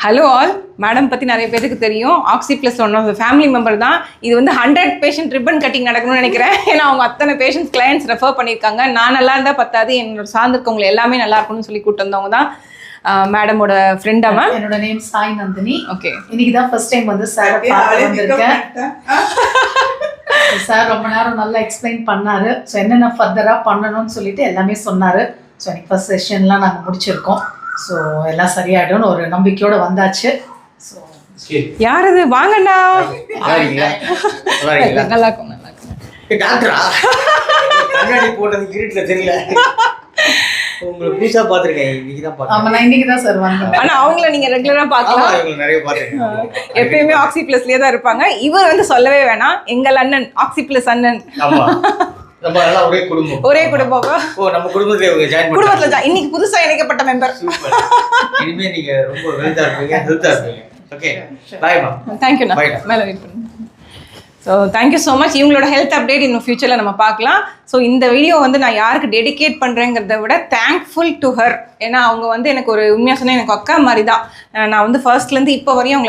Hello all, madam பற்றி நிறைய பேருக்கு தெரியும். Oxy plus one of family member தான். இது வந்து 100 பேஷண்ட் ரிப்பன் கட்டிங் நடக்கணும்னு நினைக்கிறேன். ஏன்னா அவங்க அத்தனை பேஷண்ட்ஸ் கிளையன்ட்ஸ் ரெஃபர் பண்ணியிருக்காங்க. நான் நல்லா இருந்தால் பத்தாது, என்னோட சார்ந்திருக்கவங்க எல்லாமே நல்லா இருக்கணும்னு சொல்லி கூட்டு வந்தவங்க தான் மேடமோட ஃப்ரெண்டா மேம். என்னோட நேம் சாய் நந்தினி. ஓகே, இன்னைக்கு தான் ஃபர்ஸ்ட் டைம் வந்து சார் பார்த்து வந்திருக்கேன். சார் ரொம்ப நேரம் நல்லா எக்ஸ்பிளைன் பண்ணாரு. ஸோ என்னென்ன ஃபர்தராக பண்ணணும்னு சொல்லிட்டு எல்லாமே சொன்னார். ஸோ எனக்கு ஃபர்ஸ்ட் செஷன்லாம் நாங்கள் முடிச்சிருக்கோம். ஸோ எல்லாம் சரியாயிடும்னு ஒரு நம்பிக்கையோடு வந்தாச்சு. ஸோ யார் அது? வாங்கண்ணா. நல்லா இருக்கும், நல்லா இருக்கும். டாக்டரா கண்ணாடி போட்டது கிரீட்ல தெரியல. உங்களுக்கு புதுசா பாத்துர்க்கேன், இன்னைக்கு தான் பாத்தேன். ஆமா, நான் இன்னைக்கு தான் சார் வந்தேன். ஆனா அவங்கள நீங்க ரெகுலரா பார்க்கலாம். இவங்க நிறைய பாத்துர்க்கேன். எப்பயுமே ஆக்சி ப்ளஸ்லயே தான் இருப்பாங்க. இவர் வந்து சொல்லவே வேணாம், எங்கள் அண்ணன் ஆக்சி ப்ளஸ் அண்ணன். ஆமா, நம்ம எல்லாம் ஒரே குடும்பம். ஒரே குடும்பம். ஓ, நம்ம குடும்பத்துல இவங்க ஜாயின் பண்ணி குடும்பத்துல இன்னைக்கு புதுசா இணைக்கப்பட்ட மெம்பர். சூப்பர். இனிமே நீங்க ரொம்ப வெல்தா இருப்பீங்க, ஹெல்த்தா இருப்பீங்க. ஓகே, பை மா. தேங்க்யூ நான் மேல வெயிட் பண்ணுங்க. So thank you so much. இவங்களோட ஹெல்த் அப்டேட் இன்னும் ஃபியூச்சரில் நம்ம பார்க்கலாம். ஸோ இந்த வீடியோ வந்து நான் யாருக்கு டெடிகேட் பண்ணுறேங்கிறத விட தேங்க்ஃபுல் டு ஹர். ஏன்னா அவங்க வந்து எனக்கு ஒரு உண்மையாக சொன்னால் எனக்கு அக்கா மாதிரி தான். நான் வந்து ஃபர்ஸ்ட்லேருந்து இப்போ வரையும் அவங்க